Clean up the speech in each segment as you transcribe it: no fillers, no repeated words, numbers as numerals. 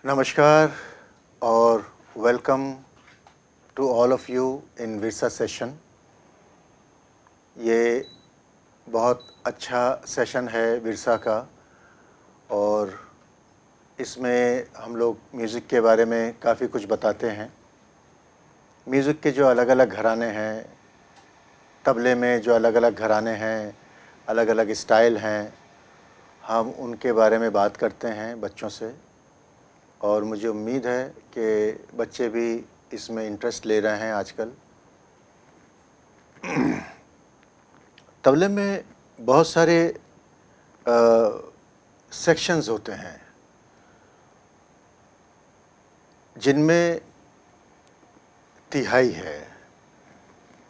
नमस्कार और welcome to all of you in Virsa session. ये बहुत अच्छा सेशन है विरसा का और इसमें हम लोग म्यूज़िक के बारे में काफ़ी कुछ बताते हैं। म्यूज़िक के जो अलग अलग घराने हैं, तबले में जो अलग अलग घराने हैं, अलग अलग स्टाइल हैं, हम उनके बारे में बात करते हैं बच्चों से और मुझे उम्मीद है कि बच्चे भी इसमें इंटरेस्ट ले रहे हैं आजकल। तबले में बहुत सारे सेक्शंस होते हैं जिनमें तिहाई है,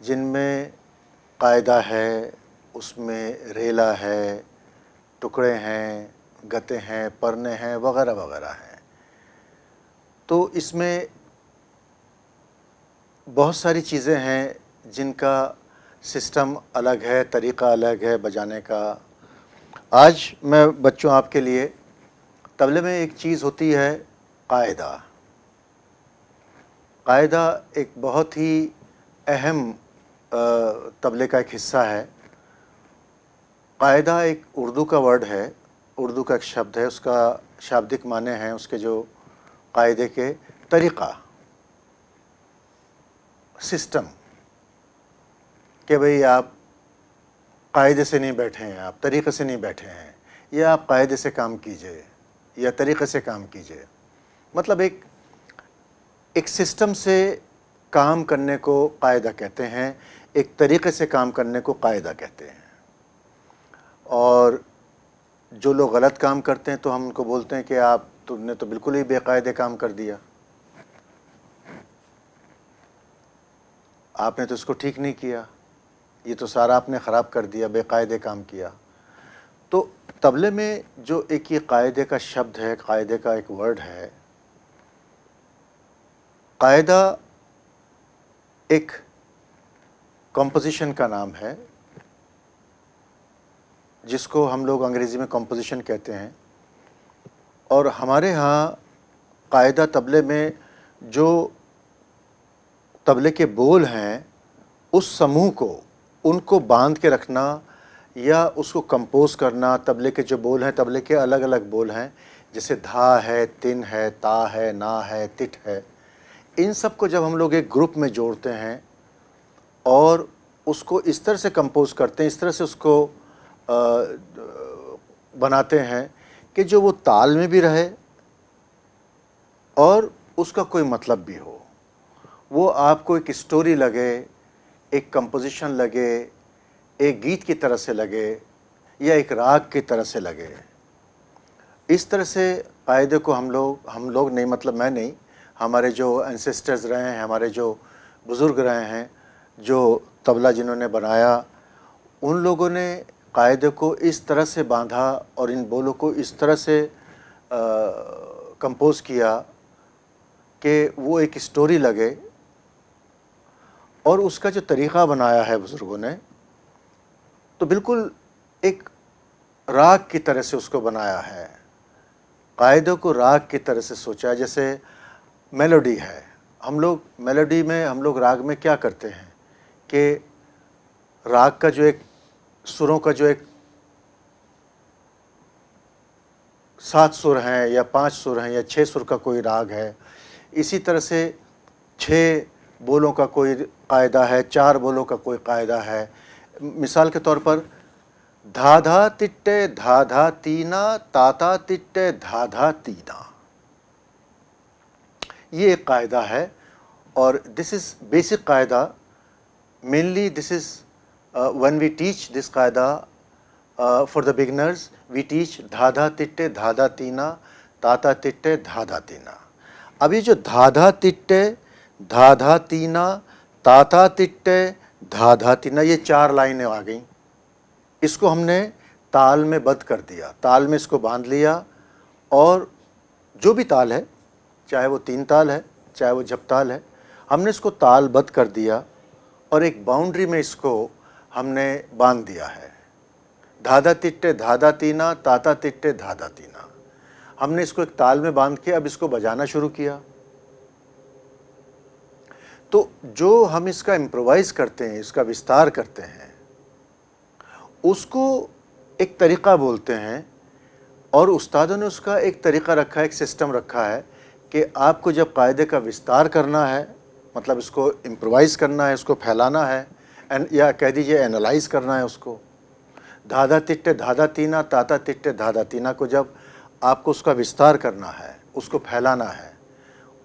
जिनमें कायदा है, उसमें रेला है, टुकड़े हैं, गते हैं, परने हैं, वगैरह वगैरह हैं। तो इसमें बहुत सारी चीज़ें हैं जिनका सिस्टम अलग है, तरीक़ा अलग है बजाने का। आज मैं बच्चों आपके लिए तबले में एक चीज़ होती है कायदा। कायदा एक बहुत ही अहम तबले का एक हिस्सा है। कायदा एक उर्दू का वर्ड है, उर्दू का एक शब्द है, उसका शाब्दिक माने हैं उसके जो कायदे के तरीक़ा, सिस्टम, कि भाई आप कायदे से नहीं बैठे हैं, आप तरीक़े से नहीं बैठे हैं, या आप कायदे से काम कीजिए या तरीक़े से काम कीजिए। मतलब एक सिस्टम से काम करने को कायदा कहते हैं, एक तरीक़े से काम करने को कायदा कहते हैं। और जो लोग गलत काम करते हैं तो हम उनको बोलते हैं कि तुमने तो बिल्कुल ही बेकायदे काम कर दिया, आपने तो इसको ठीक नहीं किया, ये तो सारा आपने ख़राब कर दिया, बेकायदे काम किया। तो तबले में जो एक ये कायदे का शब्द है, कायदे का एक वर्ड है, कायदा एक कंपोजिशन का नाम है जिसको हम लोग अंग्रेज़ी में कंपोजिशन कहते हैं। और हमारे यहाँ कायदा तबले में जो तबले के बोल हैं उस समूह को, उनको बांध के रखना या उसको कंपोज़ करना। तबले के जो बोल हैं, तबले के अलग अलग बोल हैं, जैसे धा है, तिन है, ता है, ना है, तिट है। इन सब को जब हम लोग एक ग्रुप में जोड़ते हैं और उसको इस तरह से कंपोज़ करते हैं, इस तरह से उसको बनाते हैं कि जो वो ताल में भी रहे और उसका कोई मतलब भी हो, वो आपको एक स्टोरी लगे, एक कंपोजिशन लगे, एक गीत की तरह से लगे या एक राग की तरह से लगे। इस तरह से कायदे को हम लोग नहीं, मतलब मैं नहीं, हमारे जो एंसेस्टर्स रहे हैं, हमारे जो बुज़ुर्ग रहे हैं, जो तबला जिन्होंने बनाया, उन लोगों ने कायदे को इस तरह से बांधा और इन बोलों को इस तरह से कंपोज़ किया कि वो एक स्टोरी लगे। और उसका जो तरीक़ा बनाया है बुज़ुर्गों ने, तो बिल्कुल एक राग की तरह से उसको बनाया है। कायदे को राग की तरह से सोचा, जैसे मेलोडी है। हम लोग मेलोडी में, हम लोग राग में क्या करते हैं कि राग का जो एक सुरों का जो एक 7 सुर हैं या 5 सुर हैं या 6 सुर का कोई राग है, इसी तरह से 6 बोलों का कोई कायदा है, 4 बोलों का कोई कायदा है। मिसाल के तौर पर धा धा तिट्टे धा धा तीना, ताता तिट्टे धा धा तीना, ये एक कायदा है। और this is basic kaida. Mainly this is when we teach this kaida for the beginners, we teach dha dha तिट्टे धा धा तीना, ताता तिट्टे धा धा तीना। अभी जो धा धा तिट्टे धा धा तीना, ताता तिट्टे धा धा तीना, ये 4 लाइनें आ गई। इसको हमने ताल में बद्ध कर दिया, ताल में इसको बांध लिया। और जो भी ताल है, चाहे वो 3 ताल है, चाहे वो झपताल है, हमने इसको तालबद्ध कर दिया और एक बाउंड्री में इसको हमने बांध दिया है। धाधा तिट्टे धाधा तीना, ताता तिट्टे धाधा तीना। हमने इसको एक ताल में बांध के अब इसको बजाना शुरू किया। तो जो हम इसका इम्प्रोवाइज़ करते हैं, इसका विस्तार करते हैं, उसको एक तरीक़ा बोलते हैं और उस्तादों ने उसका एक तरीक़ा रखा है, एक सिस्टम रखा है कि आपको जब कायदे का विस्तार करना है, मतलब इसको इम्प्रोवाइज़ करना है, इसको फैलाना है, या कह दीजिए एनालाइज़ करना है उसको, धाधा तिट्टे धाधा तीना ताता तिट्टे धाधा तीना को जब आपको उसका विस्तार करना है, उसको फैलाना है,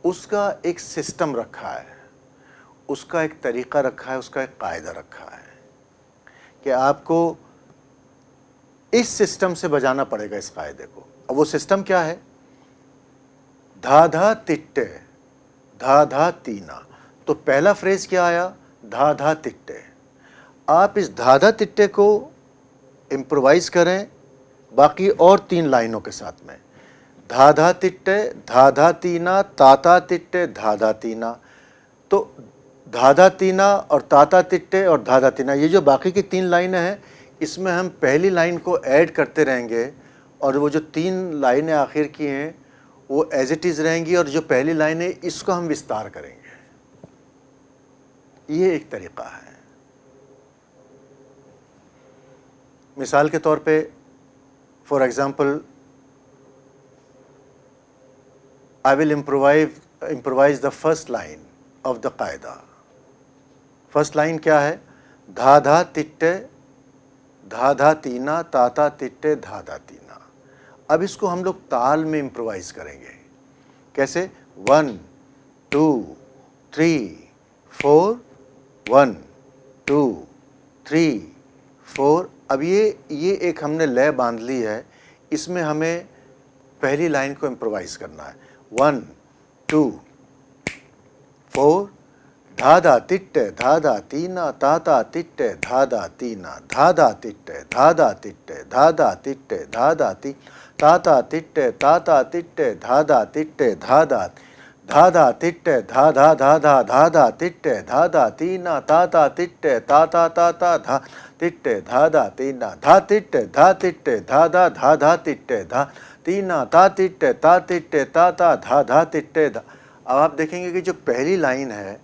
उसका एक सिस्टम रखा है, उसका एक तरीक़ा रखा है, उसका एक कायदा रखा है कि आपको इस सिस्टम से बजाना पड़ेगा इस कायदे को। अब वो सिस्टम क्या है? धाधा तिट्टे धाधा तीना। तो पहला फ्रेज़ क्या आया? धाधा तिट्टे। आप इस धाधा तिट्टे को इम्प्रोवाइज़ करें बाकी और 3 लाइनों के साथ में, धाधा तिट्टे धाधा तीना ताता तिट्टे धाधा तीना। तो धाधा तीना और ताता तिट्टे और धाधा तीना, ये जो बाकी की 3 लाइनें हैं, इसमें हम पहली लाइन को ऐड करते रहेंगे और वो जो 3 लाइनें आखिर की हैं वो एज इट इज़ रहेंगी, और जो पहली लाइन है इसको हम विस्तार करेंगे। ये एक तरीक़ा है। मिसाल के तौर पे, for example, I will improvise the first line of the कायदा। फर्स्ट लाइन क्या है? धाधा तिट्टे धाधा तीना ताता तिट्टे धाधा तीना। अब इसको हम लोग ताल में इम्प्रोवाइज़ करेंगे। कैसे? 1 2 3 4, 1 2 3 4। अब ये एक हमने लय बांध ली है, इसमें हमें पहली लाइन को इम्प्रोवाइज़ करना है। 1 2 4, धाधा तिट्टे धाधा तीना ताता तिट्टे धाधा तीना धाधा तिट्टे धाधा तिट्टे धाधा तिट्टे धाधा ती ताता तिट्टे ताता तिट्टे धाधा तिट्टे धाधा धाधा तिट्टे धाधा धाधा धाधा तिट्टे धाधा तीना ताता तिट्टे ताता ताता धा तिट्टे धाधा तीना धा तिट्टे धाधा धाधा तिट्टे धा तीना ता तिट्टे ताता धाधा तिट्टे धा। अब आप देखेंगे कि जो पहली लाइन है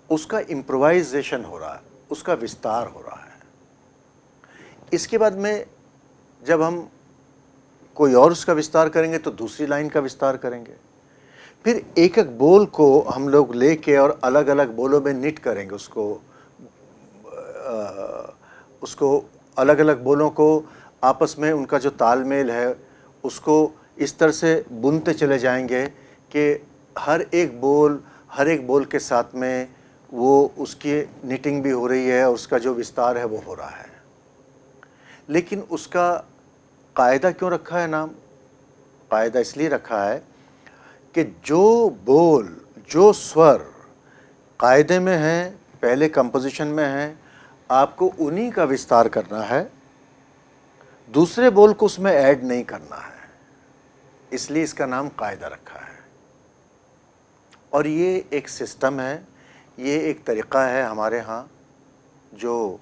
उसका इम्प्रोवाइजेशन हो रहा है, उसका विस्तार हो रहा है। इसके बाद में जब हम कोई और उसका विस्तार करेंगे तो दूसरी लाइन का विस्तार करेंगे। फिर एक एक बोल को हम लोग लेके और अलग अलग बोलों में निट करेंगे, उसको अलग अलग बोलों को आपस में उनका जो तालमेल है उसको इस तरह से बुनते चले जाएंगे कि हर एक बोल के साथ में वो उसकी निटिंग भी हो रही है और उसका जो विस्तार है वो हो रहा है। लेकिन उसका कायदा क्यों रखा है नाम? कायदा इसलिए रखा है कि जो स्वर कायदे में हैं, पहले कंपोजिशन में हैं, आपको उन्हीं का विस्तार करना है, दूसरे बोल को उसमें ऐड नहीं करना है। इसलिए इसका नाम कायदा रखा है। और ये एक सिस्टम है, ये एक तरीक़ा है हमारे यहाँ जो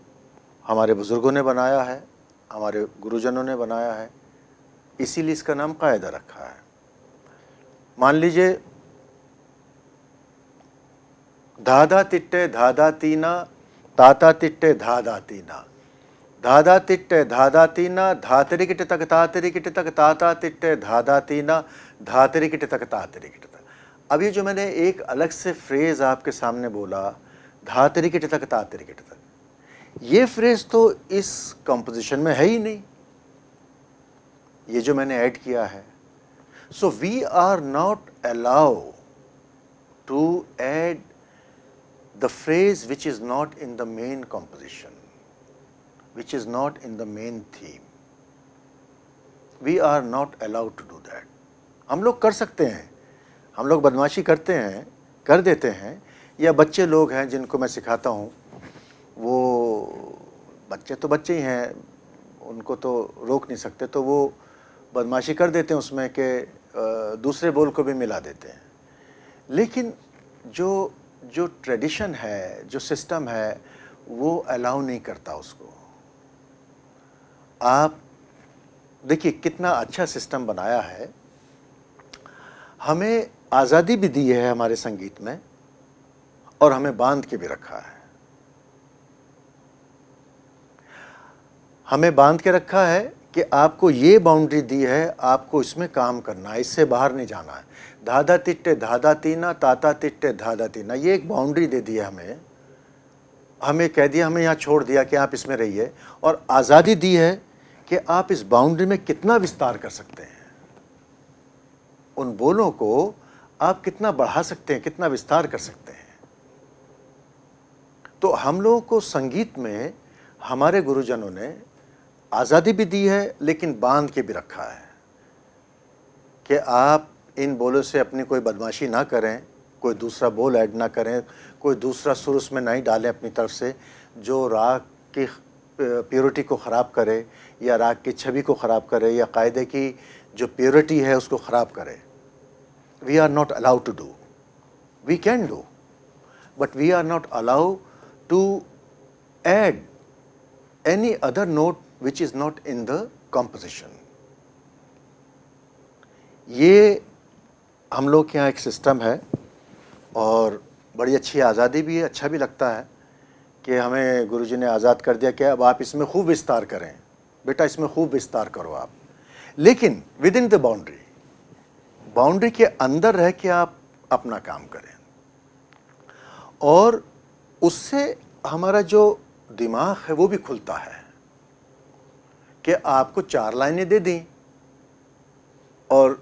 हमारे बुज़ुर्गों ने बनाया है, हमारे गुरुजनों ने बनाया है, इसीलिए इसका नाम कायदा रखा है। मान लीजिए धाधा तिट्टे धाधा तीना ताता तिट्टे धाधा तीना, धाधा तिट्टे धाधा तीना धातरिकिट तक तातरिकिट तक ताता तिट्टे धाधा तीना धातरिकिट तक तातरिकिट तक। अब ये जो मैंने एक अलग से फ्रेज़ आपके सामने बोला, धातरिकिट तक तातरिकिट तक, ये फ्रेज़ तो इस कंपोजिशन में है ही नहीं, ये जो मैंने ऐड किया है। So we are not allow to add the phrase which is not in the main composition, which is not in the main theme. We are not allowed to do that. हम लोग कर सकते हैं, हम लोग बदमाशी करते हैं, कर देते हैं, या बच्चे लोग हैं जिनको मैं सिखाता हूँ, वो बच्चे तो बच्चे ही हैं, उनको तो रोक नहीं सकते, तो वो बदमाशी कर देते हैं उसमें कि दूसरे बोल को भी मिला देते हैं। लेकिन जो ट्रेडिशन है, जो सिस्टम है, वो अलाउ नहीं करता उसको। आप देखिए कितना अच्छा सिस्टम बनाया है हमें आज़ादी भी दी है हमारे संगीत में और हमें बांध के भी रखा है। हमें बांध के रखा है कि आपको ये बाउंड्री दी है, आपको इसमें काम करना है, इससे बाहर नहीं जाना है। धाधा तिट्टे धाधा तीना, ताता तिट्टे धाधा तीना, ये एक बाउंड्री दे दी है हमें। हमें कह दिया, हमें यहाँ छोड़ दिया कि आप इसमें रहिए, और आज़ादी दी है कि आप इस बाउंड्री में कितना विस्तार कर सकते हैं, उन बोलों को आप कितना बढ़ा सकते हैं, कितना विस्तार कर सकते हैं। तो हम लोगों को संगीत में हमारे गुरुजनों ने आज़ादी भी दी है, लेकिन बांध के भी रखा है कि आप इन बोलों से अपनी कोई बदमाशी ना करें, कोई दूसरा बोल ऐड ना करें, कोई दूसरा सुर उसमें नहीं डालें अपनी तरफ से, जो राग की प्योरिटी को ख़राब करे या राग की छवि को ख़राब करे या कायदे की जो प्योरिटी है उसको ख़राब करे। We are not allowed to do, we can do, but we are not allowed to add any other note which is not in the composition। ये हम लोग के यहाँ एक सिस्टम है और बड़ी अच्छी आज़ादी भी है, अच्छा भी लगता है कि हमें गुरुजी ने आज़ाद कर दिया कि अब आप इसमें खूब विस्तार करें, बेटा इसमें खूब विस्तार करो आप, लेकिन with in the boundary, boundary के अंदर रह के आप अपना काम करें। और उससे हमारा जो दिमाग है वो भी खुलता है कि आपको 4 लाइनें दे दी और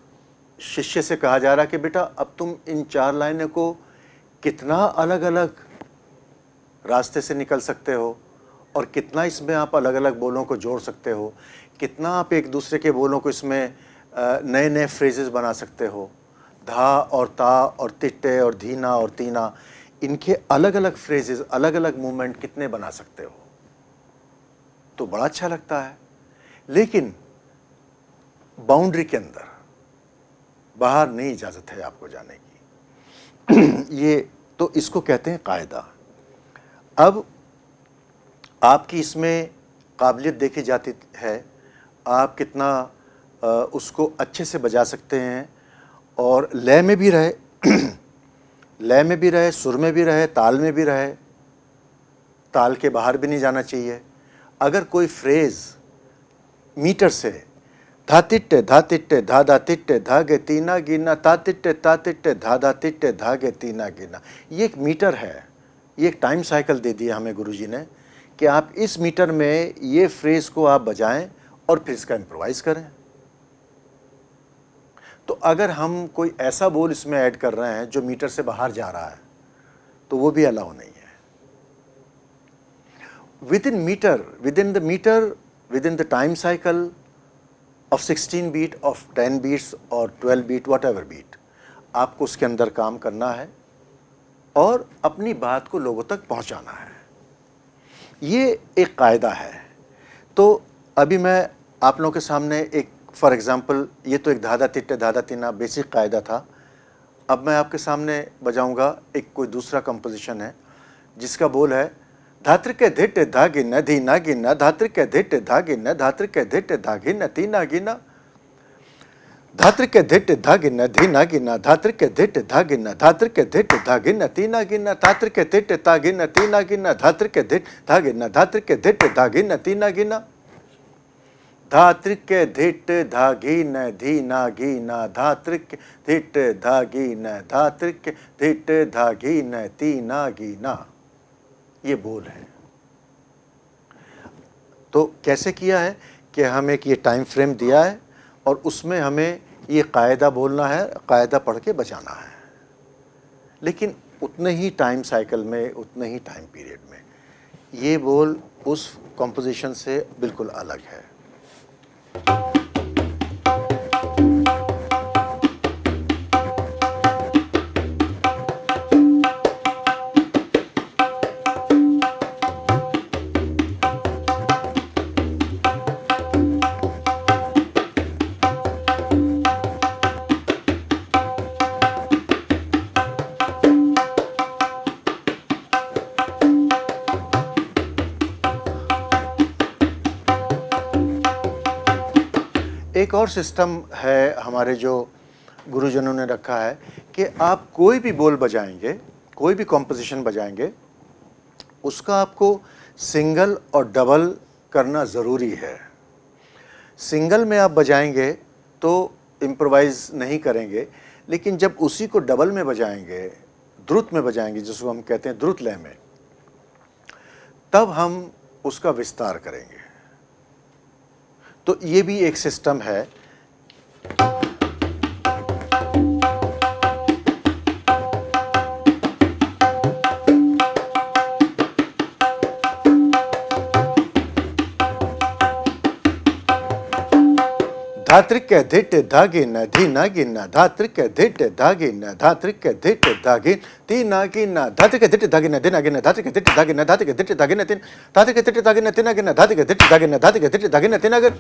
शिष्य से कहा जा रहा कि बेटा अब तुम इन 4 लाइनों को कितना अलग अलग रास्ते से निकल सकते हो और कितना इसमें आप अलग अलग बोलों को जोड़ सकते हो, कितना आप एक दूसरे के बोलों को इसमें नए नए फ्रेजेस बना सकते हो। धा और ता और तिट्टे और धीना और तीना, इनके अलग अलग फ्रेजेस, अलग अलग मूवमेंट कितने बना सकते हो, तो बड़ा अच्छा लगता है। लेकिन बाउंड्री के अंदर, बाहर नहीं इजाज़त है आपको जाने की। ये तो इसको कहते हैं कायदा। अब आपकी इसमें काबिलियत देखी जाती है, आप कितना उसको अच्छे से बजा सकते हैं और लय में भी रहे लय में भी रहे, सुर में भी रहे, ताल में भी रहे, ताल के बाहर भी नहीं जाना चाहिए। अगर कोई फ्रेज़ मीटर से धा तिट्टे धा तिट्टे धा गे तीना गिना, ता तिट्टे धा तिट्टे धा गे तीना गिना, ये एक मीटर है, ये एक टाइम साइकिल दे दिया हमें गुरुजी ने कि आप इस मीटर में ये फ्रेज़ को आप बजाएं और फिर इसका इम्प्रोवाइज़ करें। तो अगर हम कोई ऐसा बोल इसमें ऐड कर रहे हैं जो मीटर से बाहर जा रहा है तो वो भी अलाउ नहीं है। Within meter, within the meter, within the time cycle of 16 beat, of 10 beats और 12 बीट, वट एवर बीट, आपको उसके अंदर काम करना है और अपनी बात को लोगों तक पहुंचाना है। ये एक कायदा है। तो अभी मैं आप लोगों के सामने एक, फॉर एग्ज़ाम्पल, ये तो एक धाधा तिट्टे धाधा तीना बेसिक कायदा था। अब मैं आपके सामने बजाऊंगा एक कोई दूसरा कंपोजिशन है जिसका बोल है धात्र के धिट्टे धागे न धी ना गिना, धात्र के धिट्टे धागे न, धात्र के धिट्टे धागे न तीना गिना, धात्र के धिट्टे धागे न धी ना गिना, धात्र के धिट्टे धागे न, धात्र के धिट्टे धागे न तीना गिना, धात्र के धिट्टे धागे न तीना गिना, धात्र के धिट्टे धागे न, धात्र के धिट्टे धागे न तीना गिना, धात्र के धिट धागी न धी ना गिना, धात्र के धिट धागी न, धात्र के धिट धागी न तीना गिना, ये बोल है। तो कैसे किया है कि हमें एक ये टाइम फ्रेम दिया है और उसमें हमें ये कायदा बोलना है, कायदा पढ़ के बजाना है, लेकिन उतने ही टाइम साइकिल में, उतने ही टाइम पीरियड में। ये बोल उस कंपोजिशन से बिल्कुल अलग है। एक और सिस्टम है हमारे जो गुरुजनों ने रखा है कि आप कोई भी बोल बजाएंगे, कोई भी कॉम्पोजिशन बजाएंगे, उसका आपको सिंगल और डबल करना ज़रूरी है। सिंगल में आप बजाएंगे तो इम्प्रोवाइज़ नहीं करेंगे, लेकिन जब उसी को डबल में बजाएंगे, द्रुत में बजाएंगे, जिसको हम कहते हैं द्रुत लय में, तब हम उसका विस्तार करेंगे। तो ये भी एक सिस्टम है। धात्रिक धिट धागिन धीना गिना धात्रिक धिट धागिन धात्रिक धिट धागिन तीना गिना धात्रिक धिट धागिन धीना गिना धात्रिक धिट धागिन धात्रिक धिट धागिन तीन धात्रिक धिट धागिन तीना गिना धात्रिक धिट धागिन धात्रिक धिट धागिन तीना गिना।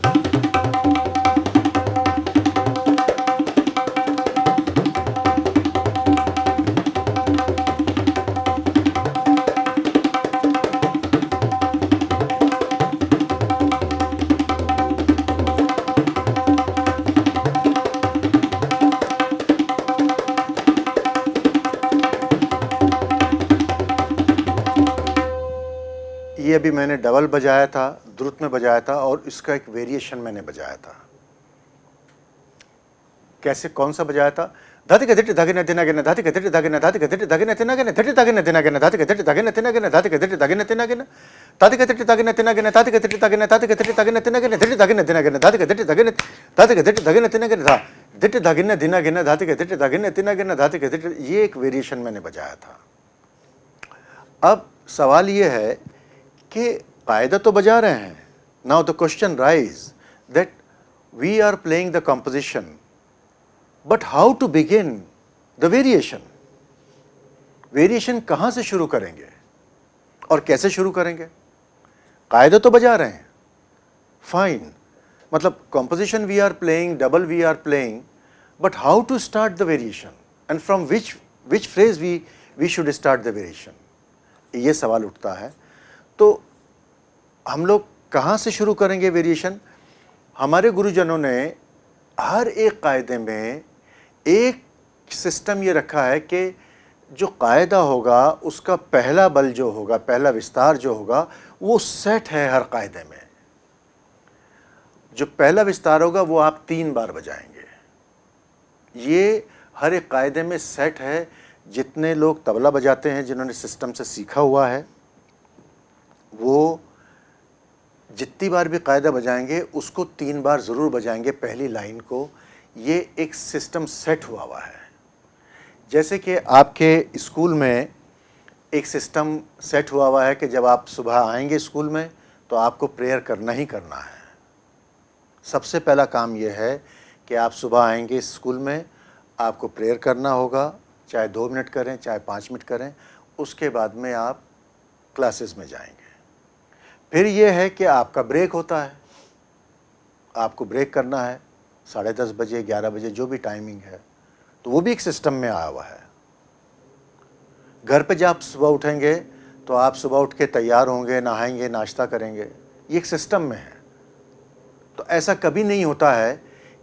ये अभी मैंने डबल बजाया था, द्रुत में बजाया था, और इसका एक वेरिएशन मैंने बजाया था। कैसे, कौन सा बजाया था? धातिक धिट धागिन तीना गिना धातिक धिट धागिन धातिक धिट धागिन तीना गिना धिट धागिन तीना गिना धातिक धिट धागिन तीना गिना धातिक धिट धागिन तीना गिना धातिक धिट धागिन तीना गिना धातिक धिट धागिन धातिक धिट धागिन तीना गिना धिट धागिन तीना गिना धातिक धिट धागिन धातिक धिट धागिन तीना गिना धिट धागिन तीना गिना धातिक धिट धागिन तीना गिना धातिक धिट, ये एक वेरिएशन मैंने बजाया था। अब सवाल ये है कि कायदा तो बजा रहे हैं। Now the question rise that we are playing the composition, but how to begin the variation? Variation कहां से शुरू करेंगे और कैसे शुरू करेंगे? कायदा तो बजा रहे हैं, फाइन, मतलब composition we are playing, double we are playing, but how to start the variation and from which phrase we should start the variation? ये सवाल उठता है। तो हम लोग कहाँ से शुरू करेंगे वेरिएशन? हमारे गुरुजनों ने हर एक कायदे में एक सिस्टम ये रखा है कि जो कायदा होगा उसका पहला बल जो होगा, पहला विस्तार जो होगा, वो सेट है हर कायदे में। जो पहला विस्तार होगा वो आप 3 बार बजाएंगे। ये हर एक कायदे में सेट है। जितने लोग तबला बजाते हैं, जिन्होंने सिस्टम से सीखा हुआ है, वो जितनी बार भी कायदा बजाएंगे उसको 3 बार ज़रूर बजाएंगे, पहली लाइन को। ये एक सिस्टम सेट हुआ है। जैसे कि आपके स्कूल में एक सिस्टम सेट हुआ है कि जब आप सुबह आएंगे स्कूल में तो आपको प्रेयर करना ही करना है। सबसे पहला काम ये है कि आप सुबह आएंगे स्कूल में, आपको प्रेयर करना होगा, चाहे 2 मिनट करें, चाहे 5 मिनट करें। उसके बाद में आप क्लासेस में जाएंगे। फिर ये है कि आपका ब्रेक होता है, आपको ब्रेक करना है 10:30 बजे, 11 बजे, जो भी टाइमिंग है, तो वो भी एक सिस्टम में आया हुआ है। घर पे जब आप सुबह उठेंगे तो आप सुबह उठ के तैयार होंगे, नहाएंगे, नाश्ता करेंगे, ये एक सिस्टम में है। तो ऐसा कभी नहीं होता है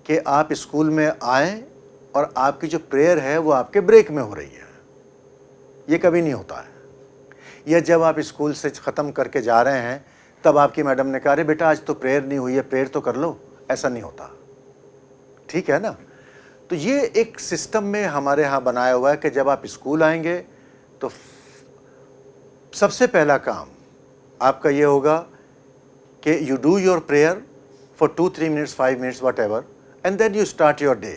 कि आप स्कूल में आएँ और आपकी जो प्रेयर है वो आपके ब्रेक में हो रही है, ये कभी नहीं होता है। या जब आप स्कूल से ख़त्म करके जा रहे हैं तब आपकी मैडम ने कहा, अरे बेटा आज तो प्रेयर नहीं हुई है, प्रेयर तो कर लो, ऐसा नहीं होता। ठीक है ना? तो ये एक सिस्टम में हमारे यहाँ बनाया हुआ है कि जब आप स्कूल आएंगे तो सबसे पहला काम आपका ये होगा कि you do your prayer for 2-3 minutes, 5 minutes, whatever, and then you start your day,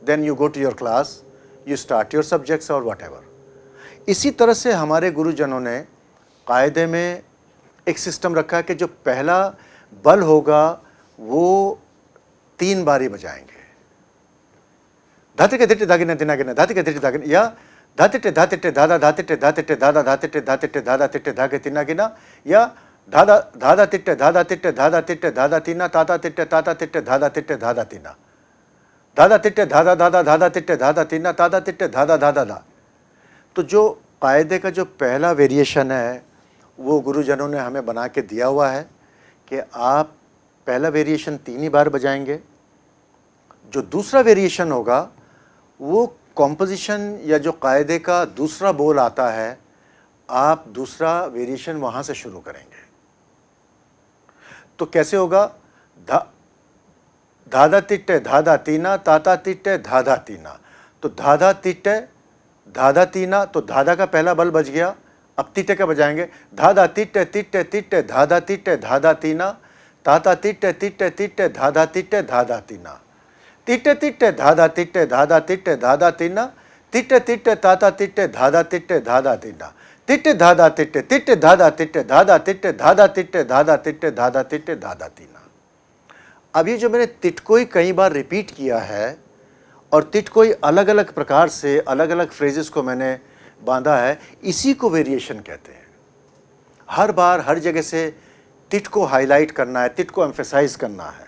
then you go to your class, you start your subjects और वट एवर। इसी तरह से हमारे गुरुजनों ने कायदे में एक सिस्टम रखा है कि जो पहला बल होगा वो 3 बार ही बजाएंगे। धातिटे धातिटे धागिने दिनागिने धातिटे धातिटे धागिने, या धातिटे धातिटे धादा धातिटे धातिटे धादा धातिटे धातिटे धादा तिट्टे धागे तिनागिना, या धादा धादा तिट्टे धादा तिट्टे धादा तिट्टे धादा तीना ताता तिट्टे ताता तिट्टे धादा तिट्टे धादा तीना, धादा तिट्टे धादा धादा धादा तिट्टे धादा तीना ताता तिट्टे धादा धादा धा। तो जो कायदे का जो पहला वेरिएशन है वो गुरुजनों ने हमें बना के दिया हुआ है कि आप पहला वेरिएशन 3 ही बार बजाएंगे। जो दूसरा वेरिएशन होगा वो कॉम्पोजिशन या जो कायदे का दूसरा बोल आता है, आप दूसरा वेरिएशन वहाँ से शुरू करेंगे। तो कैसे होगा? धाधा तिट्टे धाधा तीना ताता तिट्टे धाधा तीना। तो धाधा तिट्टे धाधा तीना, तो धाधा का पहला बल बज गया। अब तिट्टे का बजाएंगे, धाधा तिट्टे तिट्टे तिट्टे धाधा तिट्टे धाधा तीना ताता तिट्टे तिट्टे तिट्टे धाधा तिट्टे धाधा तीना। तिट्टे तिट्टे धाधा तिट्टे धाधा तिट्टे धाधा तीना, तिट्टे तिट्टे ताता तिट्टे धाधा तिट्टे धाधा तीना, तिट्टे धाधा तिट्टे तिट्टे धाधा तिट्टे धाधा तिट्टे धाधा तिट्टे धाधा तिट्टे धाधा तिट्टे धाधा तीना। अब ये जो मैंने तिट को ही कई बार रिपीट किया है और तिट को ही अलग अलग प्रकार से अलग अलग फ्रेजेस को मैंने बांधा है, इसी को वेरिएशन कहते हैं। हर बार हर जगह से तिट को हाईलाइट करना है, तिट को एम्फेसाइज करना है।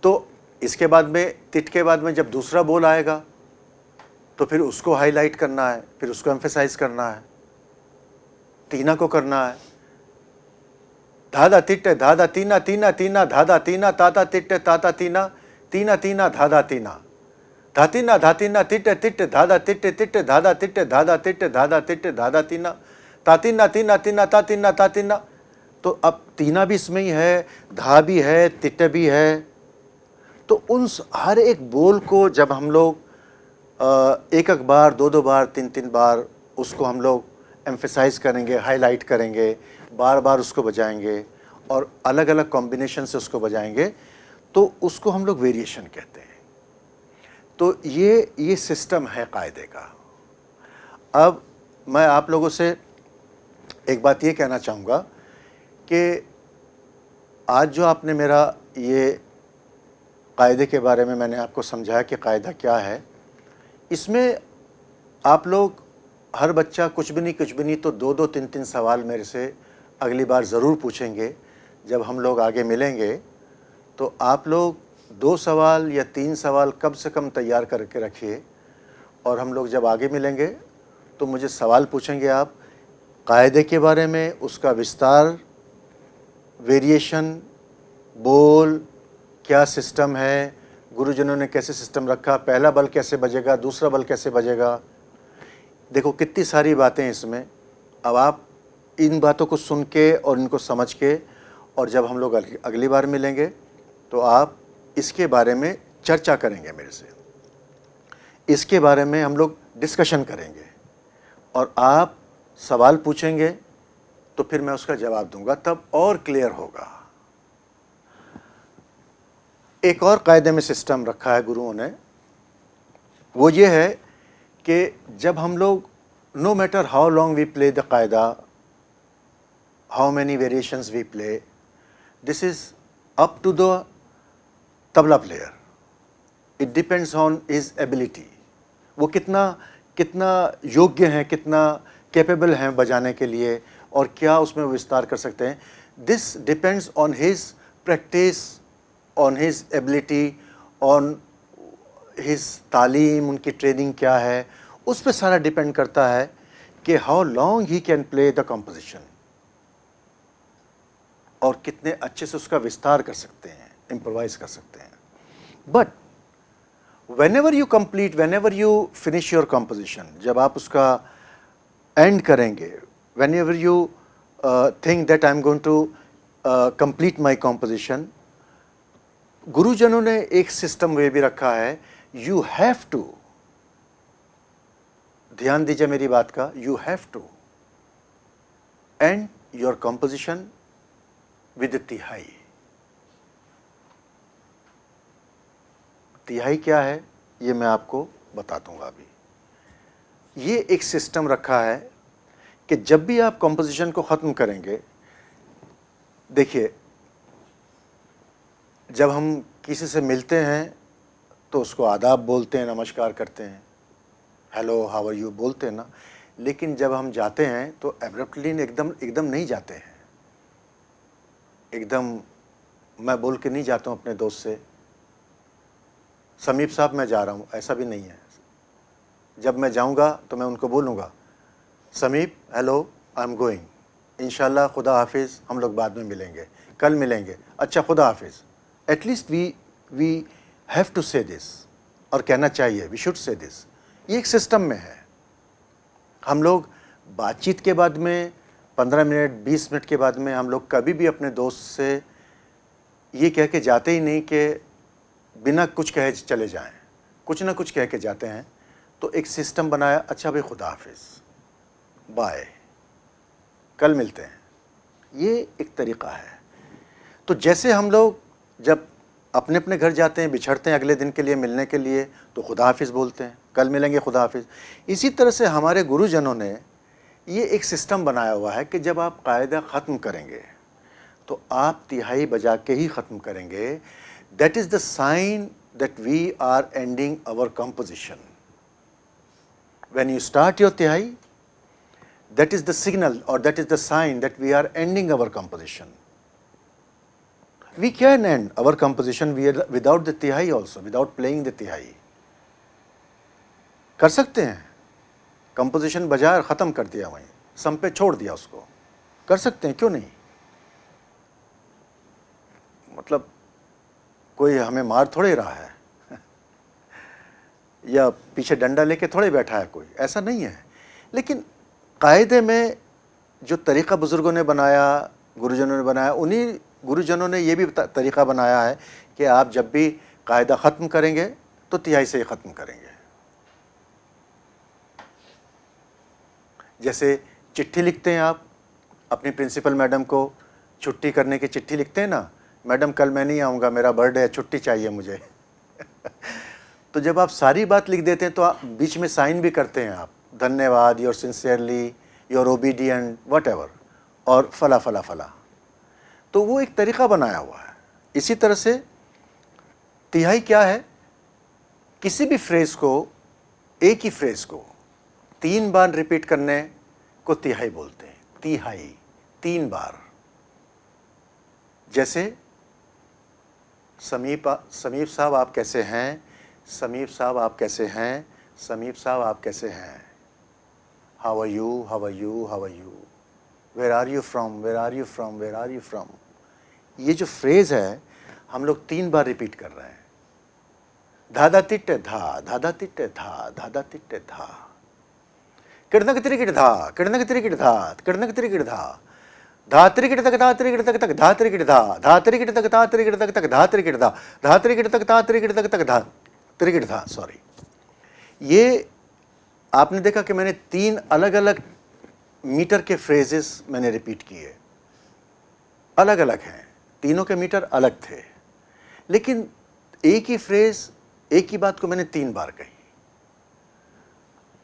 तो इसके बाद में, तिट के बाद में जब दूसरा बोल आएगा तो फिर उसको हाईलाइट करना है, फिर उसको एम्फेसाइज करना है, तीना को करना है। धाधा तिट्टे धाधा तीना तीना तीना धाधा तीना ताता तिट्टे ताता तीना तीना तीना धाधा तीना, धातीना धातीना तिट्टे तिट्टे धाधा तिट्टे तिट्टे धाधा तिट्टे धाधा तिट्टे धाधा तिट्टे धाधा तीना, तातीना तीना तीना तातीना तातीना। तो अब तीना भी इसमें ही है, धा भी है, तिट्टे भी है। तो उन हर एक बोल को जब हम लोग एक एक बार, दो बार, तीन बार उसको हम लोग एम्फेसाइज करेंगे, हाईलाइट करेंगे, बार बार उसको बजाएंगे और अलग अलग कॉम्बिनेशन से उसको बजाएंगे, तो उसको हम लोग वेरिएशन कहते हैं। तो ये सिस्टम है कायदे का। अब मैं आप लोगों से एक बात ये कहना चाहूँगा कि आज जो आपने मेरा ये कायदे के बारे में मैंने आपको समझाया कि कायदा क्या है, इसमें आप लोग, हर बच्चा कुछ भी नहीं तो दो तीन सवाल मेरे से अगली बार ज़रूर पूछेंगे। जब हम लोग आगे मिलेंगे तो आप लोग 2 सवाल या 3 सवाल कम से कम तैयार करके रखिए, और हम लोग जब आगे मिलेंगे तो मुझे सवाल पूछेंगे आप कायदे के बारे में, उसका विस्तार, वेरिएशन, बोल, क्या सिस्टम है, गुरुजनों ने कैसे सिस्टम रखा, पहला बल कैसे बजेगा, दूसरा बल कैसे बजेगा। देखो कितनी सारी बातें इसमें। अब आप इन बातों को सुन के और इनको समझ के, और जब हम लोग अगली बार मिलेंगे तो आप इसके बारे में चर्चा करेंगे मेरे से, इसके बारे में हम लोग डिस्कशन करेंगे और आप सवाल पूछेंगे तो फिर मैं उसका जवाब दूंगा, तब और क्लियर होगा। एक और कायदे में सिस्टम रखा है गुरुओं ने, वो ये है कि जब हम लोग, no matter how long we play the kaida, how many variations we play, this is up to the tabla player. It depends on his ability, वो कितना योग्य हैं, कितना कैपेबल हैं बजाने के लिए, और क्या उसमें विस्तार कर सकते हैं। This depends on his practice, on his ability, on his तालीम, उनकी ट्रेनिंग क्या है, उस पर सारा डिपेंड करता है कि how long he can play the composition, और कितने अच्छे से उसका विस्तार कर सकते हैं, इम्प्रोवाइज कर सकते हैं। But whenever you complete, whenever you finish your composition, जब आप उसका एंड करेंगे, whenever you think that I am going to complete my composition, गुरुजनों ने एक सिस्टम वे भी रखा है, you have to, ध्यान दीजिए मेरी बात का, you have to end your composition with तिहाई। तिहाई क्या है ये मैं आपको बता दूंगा अभी। ये एक सिस्टम रखा है कि जब भी आप कॉम्पोजिशन को ख़त्म करेंगे, देखिए जब हम किसी से मिलते हैं तो उसको आदाब बोलते हैं, नमस्कार करते हैं, हेलो हाउ आर यू बोलते हैं ना, लेकिन जब हम जाते हैं तो एब्रप्टली एकदम नहीं जाते हैं। एकदम मैं बोल के नहीं जाता हूँ अपने दोस्त से, समीप साहब मैं जा रहा हूँ, ऐसा भी नहीं है। जब मैं जाऊँगा तो मैं उनको बोलूँगा, समीप हेलो आई एम गोइंग, इंशाल्लाह खुदा हाफिज़, हम लोग बाद में मिलेंगे, कल मिलेंगे, अच्छा खुदा हाफिज़। एटलीस्ट वी हैव टू से दिस। और कहना चाहिए, वी शुड से दिस। ये एक सिस्टम में है। हम लोग बातचीत के बाद में 15 मिनट 20 मिनट के बाद में हम लोग कभी भी अपने दोस्त से ये कह के जाते ही नहीं कि बिना कुछ कहे चले जाएं, कुछ ना कुछ कह के जाते हैं। तो एक सिस्टम बनाया, अच्छा भाई खुदा हाफिज़, बाय, कल मिलते हैं। ये एक तरीक़ा है। तो जैसे हम लोग जब अपने अपने घर जाते हैं, बिछड़ते हैं अगले दिन के लिए मिलने के लिए, तो खुदा हाफिज़ बोलते हैं, कल मिलेंगे खुदा हाफिज़। इसी तरह से हमारे गुरुजनों ने ये एक सिस्टम बनाया हुआ है कि जब आप कायदा ख़त्म करेंगे तो आप तिहाई बजा के ही ख़त्म करेंगे। That is the sign that we are ending our composition. When you start your tihai, that is the signal or that is the sign that we are ending our composition. We can end our composition without the tihai also, without playing the tihai. कर सकते हैं, composition बजाया और ख़त्म कर दिया, वहीं सम पे छोड़ दिया उसको, कर सकते हैं, क्यों नहीं। मतलब कोई हमें मार थोड़े रहा है या पीछे डंडा लेके थोड़े बैठा है कोई, ऐसा नहीं है। लेकिन कायदे में जो तरीक़ा बुज़ुर्गों ने बनाया, गुरुजनों ने बनाया, उन्हीं गुरुजनों ने ये भी तरीक़ा बनाया है कि आप जब भी कायदा ख़त्म करेंगे तो तिहाई से ही ख़त्म करेंगे। जैसे चिट्ठी लिखते हैं आप अपनी प्रिंसिपल मैडम को, छुट्टी करने की चिट्ठी लिखते हैं ना, मैडम कल मैं नहीं आऊँगा, मेरा बर्थडे है, छुट्टी चाहिए मुझे तो जब आप सारी बात लिख देते हैं तो आप बीच में साइन भी करते हैं, आप धन्यवाद, your sincerely, your obedient, what ever, और फला फला फला। तो वो एक तरीक़ा बनाया हुआ है। इसी तरह से तिहाई क्या है, किसी भी फ्रेज़ को, एक ही फ्रेज़ को 3 बार रिपीट करने को तिहाई बोलते हैं। तिहाई 3 बार। जैसे समीप साहब आप कैसे हैं, समीप साहब आप कैसे हैं, समीप साहब आप कैसे हैं, how are you, how are you, how are you, where are you from, where are you from, where are you from. ये जो फ्रेज़ है हम लोग 3 बार रिपीट कर रहे हैं। धाधा तिट्टे धा, धाधा तिट्टे धा, धाधा तिट्टे धा, किड़नक तिरिकिट धा, किड़नक तिरिकिट धा, किड़नक तिरिकिट धा, धा तिरिकिट तक, धा तिरिकिट तक तक, धा तिरिकिट धा, धा तिरिकिट तक, धा तिरिकिट तक तक, धा तिरिकिट धा, धा तिरिकिट तक, धा तिरिकिट तक तक, धा तिरिकिट धा, सॉरी। ये आपने देखा कि मैंने 3 अलग अलग मीटर के फ्रेजेस मैंने रिपीट किए, अलग अलग हैं, तीनों के मीटर अलग थे, लेकिन एक ही फ्रेज, एक ही बात को मैंने 3 बार कही,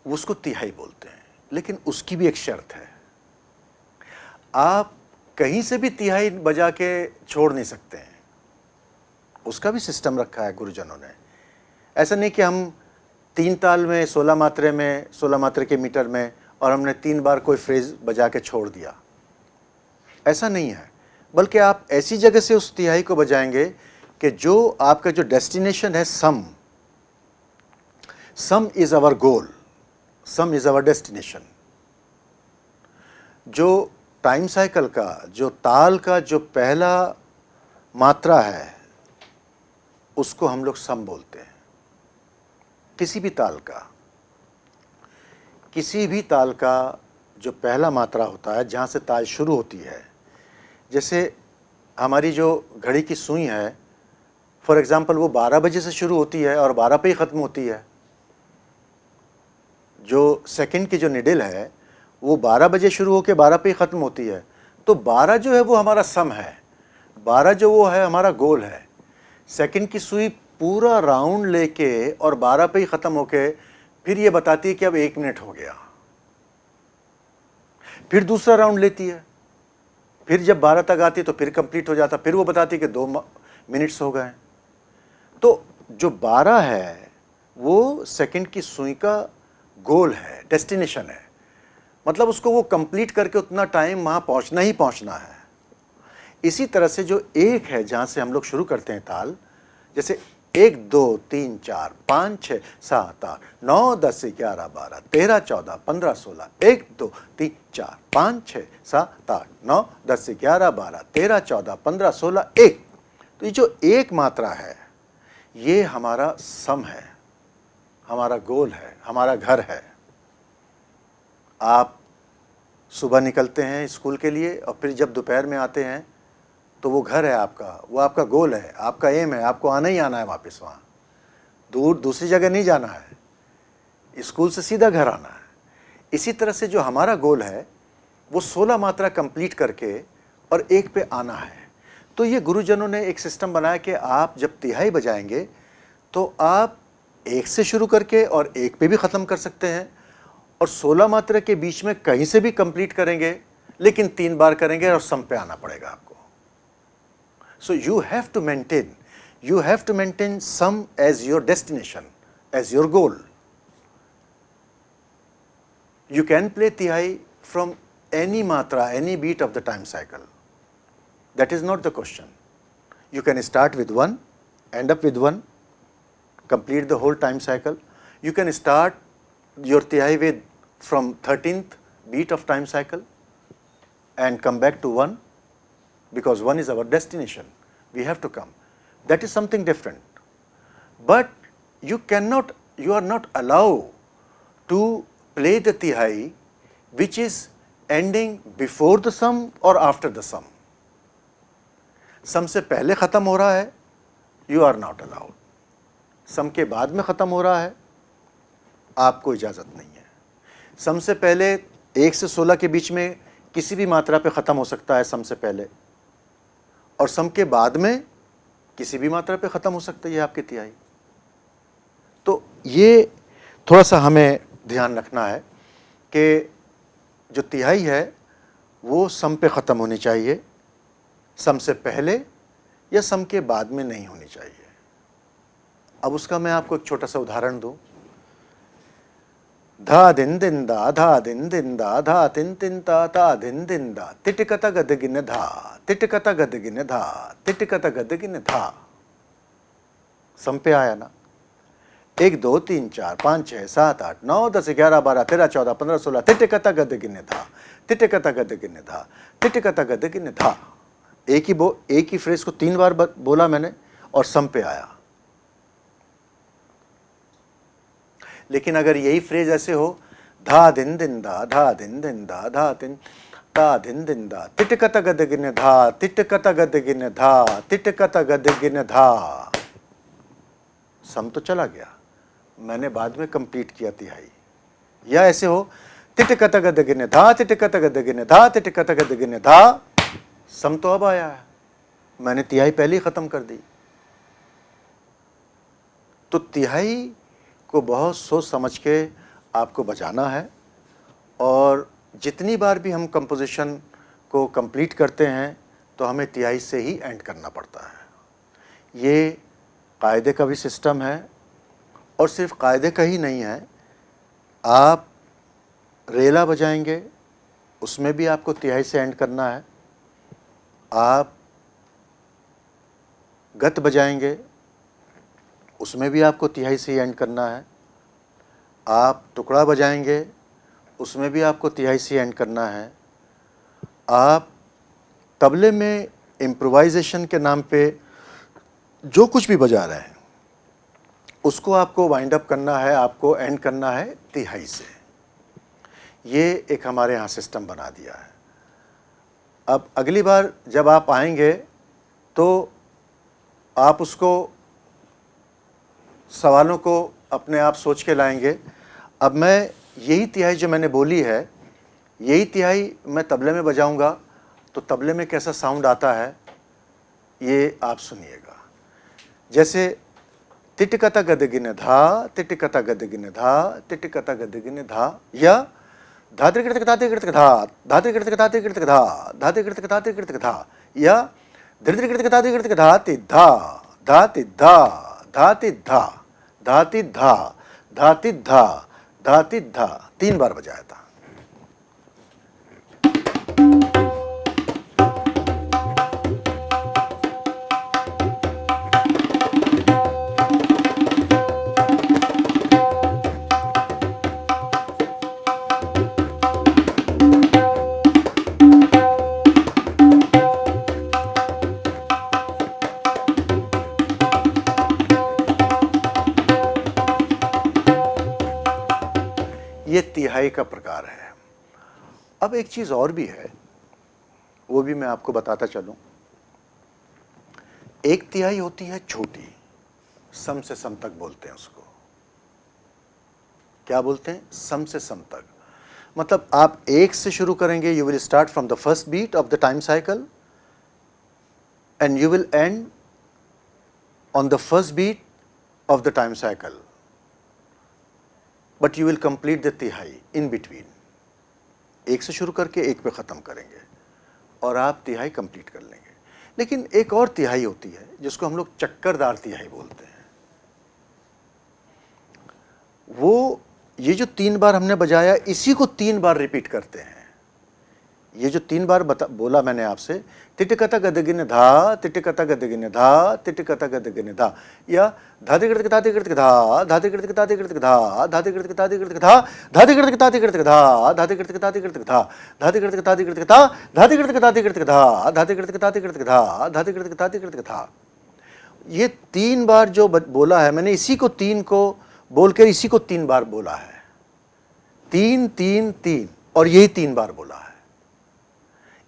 उसको तिहाई बोलते हैं। लेकिन उसकी भी एक शर्त है, आप कहीं से भी तिहाई बजा के छोड़ नहीं सकते हैं, उसका भी सिस्टम रखा है गुरुजनों ने। ऐसा नहीं कि हम 3 ताल में 16 मात्रे में, 16 मात्रे के मीटर में, और हमने 3 बार कोई फ्रेज बजा के छोड़ दिया, ऐसा नहीं है। बल्कि आप ऐसी जगह से उस तिहाई को बजाएंगे कि जो आपका जो डेस्टिनेशन है, sam is our goal, sam is our destination. जो टाइम साइकिल का, जो ताल का जो पहला मात्रा है, उसको हम लोग सम बोलते हैं। किसी भी ताल का, किसी भी ताल का जो पहला मात्रा होता है, जहाँ से ताल शुरू होती है, जैसे हमारी जो घड़ी की सुई है, फॉर एग्ज़ाम्पल वो 12 बजे से शुरू होती है और 12 पे ही ख़त्म होती है। जो सेकंड की जो निडल है वो 12 बजे शुरू होकर 12 पे ही ख़त्म होती है। तो 12 जो है वो हमारा सम है, 12 जो वो है हमारा गोल है। सेकंड की सुई पूरा राउंड लेके और 12 पे ही ख़त्म होके फिर ये बताती है कि अब 1 मिनट हो गया, फिर दूसरा राउंड लेती है, फिर जब 12 तक आती है तो फिर कंप्लीट हो जाता, फिर वो बताती है कि 2 मिनट्स हो गए। तो जो 12 है वो सेकंड की सुई का गोल है, डेस्टिनेशन है, मतलब उसको वो कंप्लीट करके उतना टाइम वहाँ पहुँचना ही पहुँचना है। इसी तरह से जो 1 है, जहाँ से हम लोग शुरू करते हैं ताल, जैसे 1 2 3 4 5 6 7 8 9 10 11 12 13 14 15 16, 1 2 3 4 5 6 7 8 9 10 11 12 13 14 15 16 1। तो ये जो 1 मात्रा है ये हमारा सम है, हमारा गोल है, हमारा घर है। आप सुबह निकलते हैं स्कूल के लिए और फिर जब दोपहर में आते हैं तो वो घर है आपका, वो आपका गोल है, आपका एम है, आपको आना ही आना है वापस वहाँ, दूसरी जगह नहीं जाना है, स्कूल से सीधा घर आना है। इसी तरह से जो हमारा गोल है वो 16 मात्रा कंप्लीट करके और एक पे आना है। तो ये गुरुजनों ने एक सिस्टम बनाया कि आप जब तिहाई बजाएंगे तो आप एक से शुरू करके और एक पे भी ख़त्म कर सकते हैं, और 16 मात्रा के बीच में कहीं से भी कंप्लीट करेंगे, लेकिन 3 बार करेंगे और सम पे आना पड़ेगा आपको। So you have to maintain sam as your destination, as your goal. You can play tihai from any matra, any beat of the time cycle. That is not the question. You can start with 1, end up with 1, complete the whole time cycle. You can start your tihai with from 13th beat of time cycle and come back to 1, because 1 is our destination. We have to come. That is something different. But you are not allowed to play the tihai which is ending before the sum or after the sum. सम से पहले ख़त्म हो रहा है, you are not allowed. सम के बाद में ख़त्म हो रहा है, आपको इजाज़त नहीं है। सम से पहले 1 से 16 के बीच में किसी भी मात्रा पे ख़त्म हो सकता है सम से पहले, और सम के बाद में किसी भी मात्रा पे ख़त्म हो सकता है ये आपकी तिहाई। तो ये थोड़ा सा हमें ध्यान रखना है कि जो तिहाई है वो सम पे ख़त्म होनी चाहिए, सम से पहले या सम के बाद में नहीं होनी चाहिए। अब उसका मैं आपको एक छोटा सा उदाहरण दूं। धा दिन दिन दा, धा दिन दिन दा, धा तिन तिन ता, ता दिन दिन दा, तिटकता गद गिन धा, तिटकता गद गिन धा, तिटकता गद गिन धा। सम पे आया ना। 1 2 3 4 5 6 7 8 9 10 11 12 13 14 15 16 तिटकता गद गिन धा, तिटकता गद गिन धा, तिटकता गद गिन धा। एक ही फ्रेज को 3 बार बोला मैंने और सम पे आया। लेकिन अगर यही फ्रेज ऐसे हो, धा दिन दिन दा, धा दिन दिन दा, धा दिन ता दिन दिन दा, तिटकता गद गिन धा, तिटकता गद गिन धा, तिटकता गद गिन धा, सम तो चला गया, मैंने बाद में कंप्लीट किया तिहाई। या ऐसे हो, तिटकता गद गिन धा, तिटकता गद गिन धा, तिटकता गद गिन धा, सम तो अब आया है, मैंने तिहाई पहले ही ख़त्म कर दी। तो तिहाई को बहुत सोच समझ के आपको बजाना है, और जितनी बार भी हम कंपोजिशन को कंप्लीट करते हैं तो हमें तिहाई से ही एंड करना पड़ता है। ये कायदे का भी सिस्टम है, और सिर्फ कायदे का ही नहीं है। आप रेला बजाएंगे उसमें भी आपको तिहाई से एंड करना है, आप गत बजाएंगे उसमें भी आपको तिहाई से एंड करना है, आप टुकड़ा बजाएंगे उसमें भी आपको तिहाई से एंड करना है, आप तबले में इम्प्रोवाइजेशन के नाम पे जो कुछ भी बजा रहे हैं उसको आपको वाइंड अप करना है, आपको एंड करना है तिहाई से। ये एक हमारे यहाँ सिस्टम बना दिया है। अब अगली बार जब आप आएंगे तो आप उसको सवालों को अपने आप सोच के लाएंगे। अब मैं यही तिहाई जो मैंने बोली है, यही तिहाई मैं तबले में बजाऊंगा तो तबले में कैसा साउंड आता है ये आप सुनिएगा। जैसे तिटकता गद गिन धा, तिटकता गद गिन धा, तिटकता गद गिन धा, या धात्रि कृतक धात्रि कृतक धा, धात्रि कृतक धात्रि कृतक धा, धात्रि कृतक धात्रि कृतक धा, या धृति कृतक धात्रि कृतक धाति धा, धाति धा, धाति धा, धाति धा, धाति धा, धाति धा, 3 बार बजाया था। ये तिहाई का प्रकार है। अब एक चीज़ और भी है, वो भी मैं आपको बताता चलूं। एक तिहाई होती है छोटी, सम से सम तक बोलते हैं उसको। क्या बोलते हैं? सम से सम तक। मतलब आप एक से शुरू करेंगे, you will start from the first beat of the time cycle and you will end on the first beat of the time cycle, but you will complete the tihai in between. एक से शुरू करके एक पे ख़त्म करेंगे और आप तिहाई कंप्लीट कर लेंगे। लेकिन एक और तिहाई होती है जिसको हम लोग चक्करदार तिहाई बोलते हैं। वो ये जो 3 बार हमने बजाया, इसी को 3 बार रिपीट करते हैं। ये जो 3 बार बोला मैंने आपसे, तिटकता गदगिन धा, तिटकता गदगिन धा, तिटकता गदगिन धा, या धातिकृत धातिकृत धा, धातिकृत धातिकृत धा, धातिकृत धातिकृत धा, धातिकृत धातिकृत धा, धातिकृत धातिकृत धा, धातिकृत धातिकृत धा, धातिकृत धातिकृत धा, धातिकृत धातिकृत धा, धातिकृत धातिकृत धा। ये 3 बार जो बोला है मैंने, इसी को 3 को बोलकर इसी को 3 बार बोला है। 3 3 3 और यही 3 बार बोला है।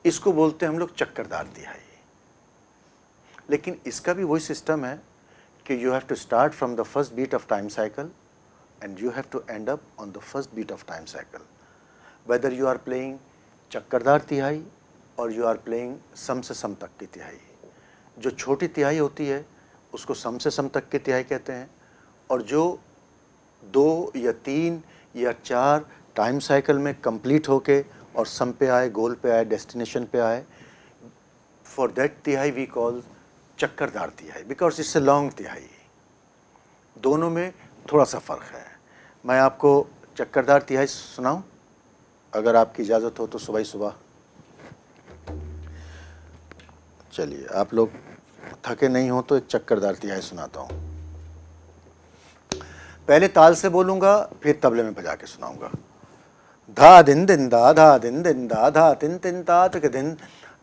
इसको बोलते हैं हम लोग चक्करदार तिहाई। लेकिन इसका भी वही सिस्टम है कि you have to start from the first beat of time cycle and you have to end up on the first beat of time cycle, whether you are playing chakradar tihai or you are playing some से सम तक की तिहाई। जो छोटी तिहाई होती है उसको सम से सम तक की तिहाई कहते हैं, और जो 2 या 3 या 4 टाइम साइकिल में कंप्लीट होके और सम पे आए, गोल पे आए, डेस्टिनेशन पे आए, फॉर दैट तिहाई वी कॉल चक्करदार तिहाई, बिकॉज इट्स ए लॉन्ग तिहाई। दोनों में थोड़ा सा फ़र्क है। मैं आपको चक्करदार तिहाई सुनाऊं, अगर आपकी इजाज़त हो तो सुबह ही सुबह। चलिए, आप लोग थके नहीं हो तो एक चक्करदार तिहाई सुनाता हूँ। पहले ताल से बोलूँगा, फिर तबले में बजा के सुनाऊँगा। धा दिन दिन दा, धा दिन दिन दा, धा तिन तिन ता तिक दिन,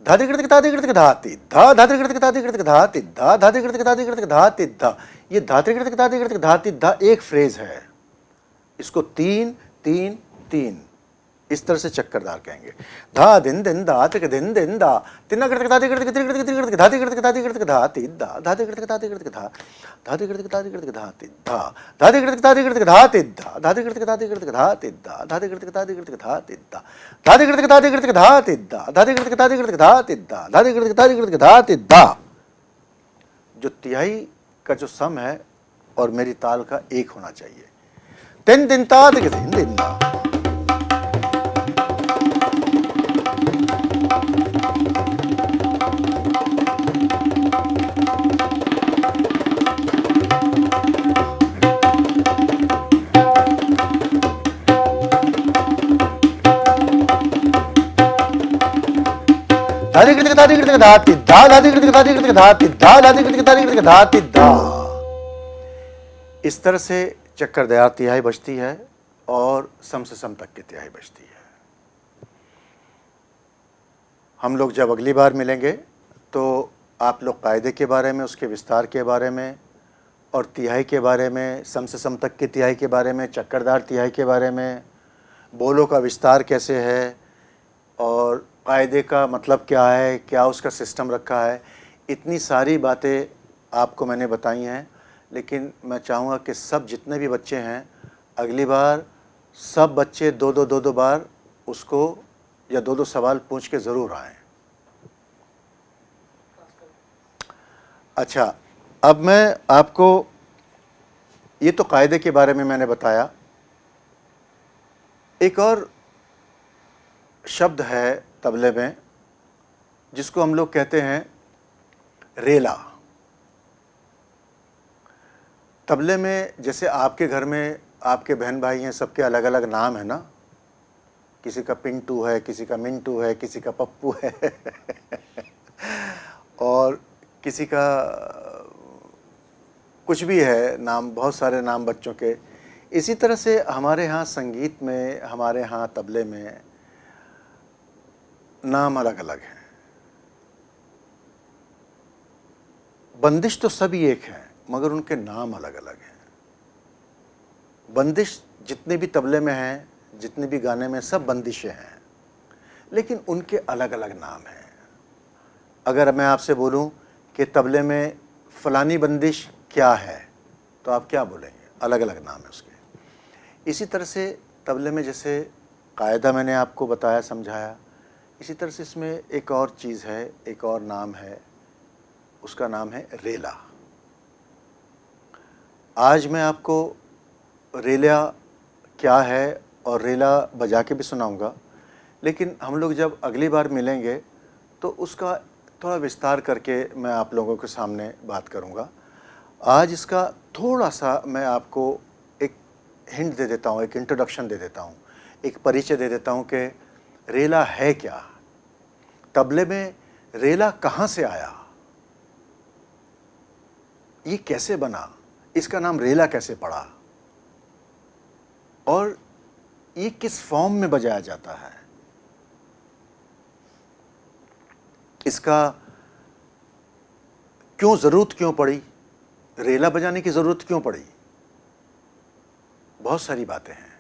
धा तिकृत ता तिकृत धा ति धा, धा तिकृत ता तिकृत धा ति धा, धा तिकृत ता तिकृत धा ति धा। ये धा तिकृत ता तिकृत धा ति धा एक फ्रेज है। इसको 3 3 3 इस तरह से चक्करदार कहेंगे। धा दिन दिन दा तिक दिन दिन दा, तिन्ना कृत ता तिकृत तिकृत तिकृत धा तिकृत ता तिकृत धा ति धा, धा तिकृत ता तिकृत धा, धा तिकृत ता तिकृत धा ति धा, धा तिकृत ता तिकृत धा ति धा, धा तिकृत ता तिकृत धा ति धा, धा तिकृत ता तिकृत धा ति धा, धा तिकृत ता तिकृत धा ति धा, धा तिकृत ता तिकृत धा ति धा, धा तिकृत ता तिकृत धा ति धा। जो तिहाई का जो सम है और मेरी ताल का एक होना चाहिए। तिन दिन ता तिक दिन दिन दा। धातिकृत धा तिकृत धा ति धा, धातिकृत धा तिकृत धा ति धा, धातिकृत धा तिकृत धा ति धा। इस तरह से चक्करदार तिहाई बजती है और सम से सम तक की तिहाई बजती है। हम लोग जब अगली बार मिलेंगे तो आप लोग कायदे के बारे में, उसके विस्तार के बारे में और तिहाई के बारे में, सम से सम तक की तिहाई के बारे में, चक्करदार तिहाई के बारे में, बोलों का विस्तार कैसे है और कायदे का मतलब क्या है, क्या उसका सिस्टम रखा है, इतनी सारी बातें आपको मैंने बताई हैं। लेकिन मैं चाहूँगा कि सब जितने भी बच्चे हैं, अगली बार सब बच्चे 2-2 बार उसको या 2-2 सवाल पूछ के ज़रूर आएँ। अच्छा, अब मैं आपको, ये तो कायदे के बारे में मैंने बताया। एक और शब्द है तबले में जिसको हम लोग कहते हैं रेला। तबले में जैसे आपके घर में आपके बहन भाई हैं, सबके अलग अलग नाम है ना। किसी का पिंटू है, किसी का मिंटू है, किसी का पप्पू है और किसी का कुछ भी है नाम, बहुत सारे नाम बच्चों के। इसी तरह से हमारे यहाँ संगीत में, हमारे यहाँ तबले में नाम अलग अलग हैं। बंदिश तो सभी एक हैं मगर उनके नाम अलग अलग हैं। बंदिश जितने भी तबले में हैं, जितने भी गाने में सब बंदिशें हैं, लेकिन उनके अलग अलग नाम हैं। अगर मैं आपसे बोलूं कि तबले में फ़लानी बंदिश क्या है, तो आप क्या बोलेंगे? अलग अलग नाम है उसके। इसी तरह से तबले में जैसे कायदा मैंने आपको बताया, समझाया, इसी तरह से इसमें एक और चीज़ है, एक और नाम है, उसका नाम है रेला। आज मैं आपको रेला क्या है और रेला बजा के भी सुनाऊंगा, लेकिन हम लोग जब अगली बार मिलेंगे तो उसका थोड़ा विस्तार करके मैं आप लोगों के सामने बात करूंगा। आज इसका थोड़ा सा मैं आपको एक हिंट दे देता हूँ, एक इंट्रोडक्शन दे देता हूँ, एक परिचय दे देता हूँ कि रेला है क्या, तबले में रेला कहाँ से आया, ये कैसे बना, इसका नाम रेला कैसे पड़ा, और ये किस फॉर्म में बजाया जाता है, इसका क्यों ज़रूरत क्यों पड़ी, रेला बजाने की ज़रूरत क्यों पड़ी। बहुत सारी बातें हैं।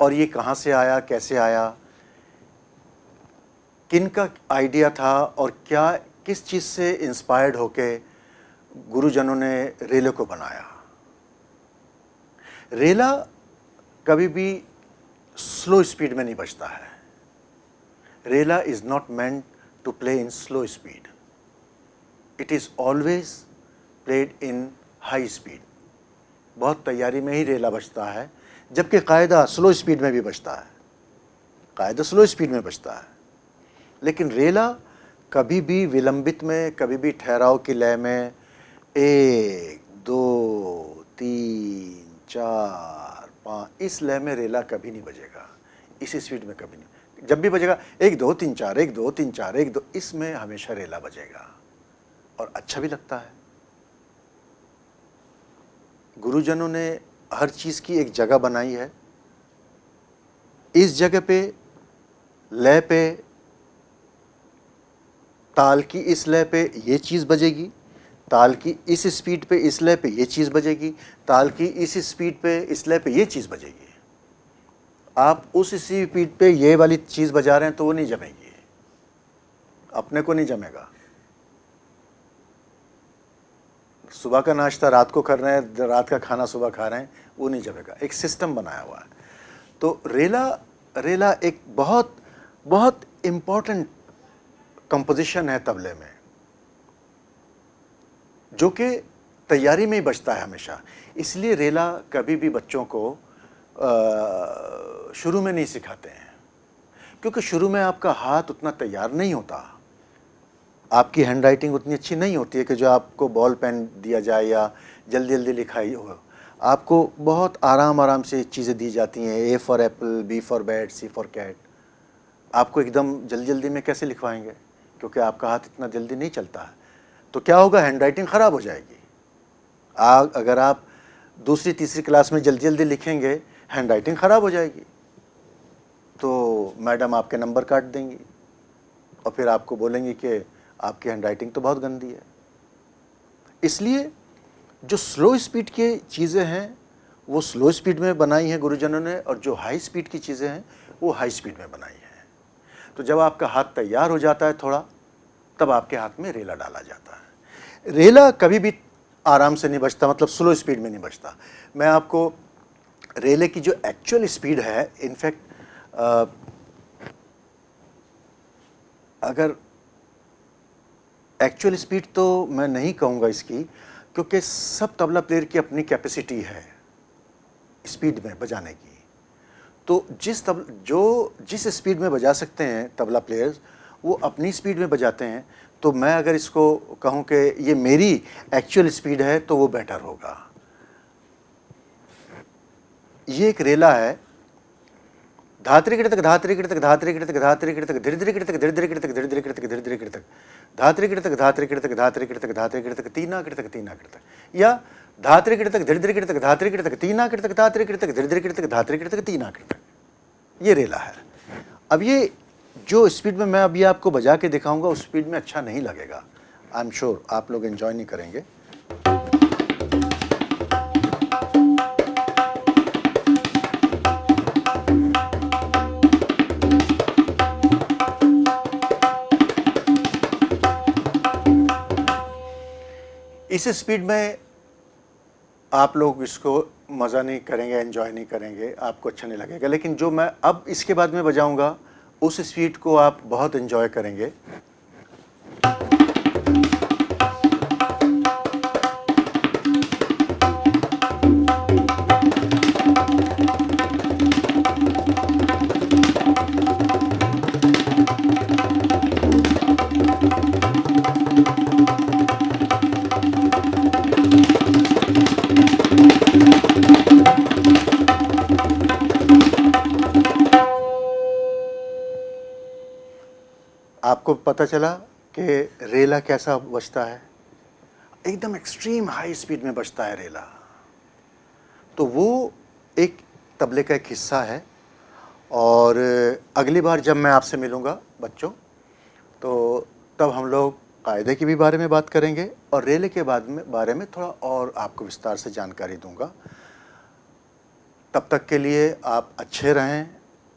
और ये कहाँ से आया, कैसे आया, किन का आइडिया था, और क्या किस चीज़ से इंस्पायर्ड होके गुरुजनों ने रेले को बनाया। रेला कभी भी स्लो स्पीड में नहीं बजता है। Rela is not meant to play in slow speed, it is always played in high speed. बहुत तैयारी में ही रेला बजता है, जबकि कायदा स्लो स्पीड में भी बजता है, कायदा स्लो स्पीड में बजता है। लेकिन रेला कभी भी विलंबित में, कभी भी ठहराव की लय में 1 2 3 4 5 इस लय में रेला कभी नहीं बजेगा, इस स्पीड में कभी नहीं। जब भी बजेगा 1 2 3 4 1 2 3 4 1 2, इसमें हमेशा रेला बजेगा और अच्छा भी लगता है। गुरुजनों ने हर चीज़ की एक जगह बनाई है। इस जगह पे लय पे, ताल की इस लय पे ये चीज़ बजेगी, ताल की इस स्पीड पे इस लय पे ये चीज़ बजेगी, ताल की इस स्पीड पे इस लय पे ये चीज़ बजेगी। आप उस स्पीड पे ये वाली चीज़ बजा रहे हैं तो वो नहीं जमेगी, अपने को नहीं जमेगा। सुबह का नाश्ता रात को कर रहे हैं, रात का खाना सुबह खा रहे हैं, वो नहीं जमेगा। एक सिस्टम बनाया हुआ है। तो रेला एक बहुत बहुत इम्पॉर्टेंट कंपोजिशन है तबले में, जो कि तैयारी में ही बजता है हमेशा। इसलिए रेला कभी भी बच्चों को शुरू में नहीं सिखाते हैं, क्योंकि शुरू में आपका हाथ उतना तैयार नहीं होता, आपकी हैंड राइटिंग उतनी अच्छी नहीं होती है कि जो आपको बॉल पेन दिया जाए या जल्दी जल्दी लिखाई हो। आपको बहुत आराम से चीज़ें दी जाती हैं, A for apple, B for bat, C for cat. आपको एकदम जल्दी जल्दी में कैसे लिखवाएंगे, क्योंकि आपका हाथ इतना जल्दी नहीं चलता है। तो क्या होगा, हैंड राइटिंग ख़राब हो जाएगी। अगर आप दूसरी तीसरी क्लास में जल्दी जल्दी लिखेंगे, हैंड राइटिंग ख़राब हो जाएगी, तो मैडम आपके नंबर काट देंगी और फिर आपको बोलेंगी कि आपकी हैंड राइटिंग तो बहुत गंदी है। इसलिए जो स्लो स्पीड की चीज़ें हैं वो स्लो स्पीड में बनाई हैं गुरुजनों ने, और जो हाई स्पीड की चीज़ें हैं वो हाई स्पीड में बनाई हैं। तो जब आपका हाथ तैयार हो जाता है थोड़ा, तब आपके हाथ में रेला डाला जाता है। रेला कभी भी आराम से नहीं बजता, मतलब स्लो स्पीड में नहीं बजता। मैं आपको रेले की जो एक्चुअल स्पीड है, इनफैक्ट अगर एक्चुअल स्पीड तो मैं नहीं कहूँगा इसकी, क्योंकि सब तबला प्लेयर की अपनी कैपेसिटी है स्पीड में बजाने की। तो जिस स्पीड में बजा सकते हैं तबला प्लेयर्स, वो अपनी स्पीड में बजाते हैं। तो मैं अगर इसको कहूँ कि ये मेरी एक्चुअल स्पीड है तो वो बेटर होगा। ये एक रेला है, धात्री गिड़तक धात्री गिड़तक धात्री गिड़तक धात्री गिड़तक धीरे धीरे गिड़तक धीरे धीरे गिड़तक धीरे धीरे गिड़तक धीरे धीरे गिड़तक धात्री गिड़तक धात्री गिड़तक धात्री गिड़तक धात्री गिड़तक तीना गिड़तक तीना गिड़तक, या धात्री गिड़तक धीरे धीरे गिड़तक धात्री गिड़तक तीना गिड़तक धात्री गिड़तक धीरे धीरे गिड़तक धात्री गिड़तक तीना गिड़तक। ये रेला है। अब ये जो स्पीड में मैं अभी आपको बजा के दिखाऊंगा उस स्पीड में अच्छा नहीं लगेगा, आई एम श्योर आप लोग एंजॉय नहीं करेंगे। इस स्पीड में आप लोग इसको मज़ा नहीं करेंगे, एंजॉय नहीं करेंगे, आपको अच्छा नहीं लगेगा। लेकिन जो मैं अब इसके बाद में बजाऊंगा उस स्पीड को आप बहुत एंजॉय करेंगे। आपको पता चला कि रेला कैसा बजता है, एकदम एक्सट्रीम हाई स्पीड में बजता है रेला। तो वो एक तबले का एक हिस्सा है। और अगली बार जब मैं आपसे मिलूँगा बच्चों, तो तब हम लोग कायदे के भी बारे में बात करेंगे और रेले के बारे में थोड़ा और आपको विस्तार से जानकारी दूंगा। तब तक के लिए आप अच्छे रहें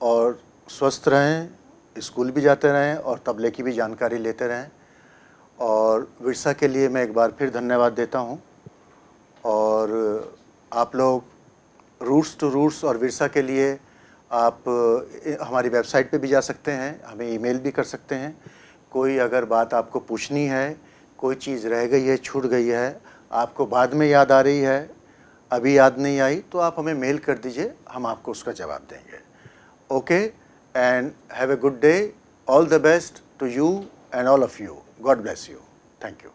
और स्वस्थ रहें, स्कूल भी जाते रहें और तबले की भी जानकारी लेते रहें। और विरसा के लिए मैं एक बार फिर धन्यवाद देता हूं। और आप लोग रूट्स टू रूट्स और विरसा के लिए आप हमारी वेबसाइट पे भी जा सकते हैं, हमें ईमेल भी कर सकते हैं। कोई अगर बात आपको पूछनी है, कोई चीज़ रह गई है, छूट गई है, आपको बाद में याद आ रही है, अभी याद नहीं आई, तो आप हमें मेल कर दीजिए, हम आपको उसका जवाब देंगे। Okay, and have a good day, all the best to you and all of you. God bless you. Thank you.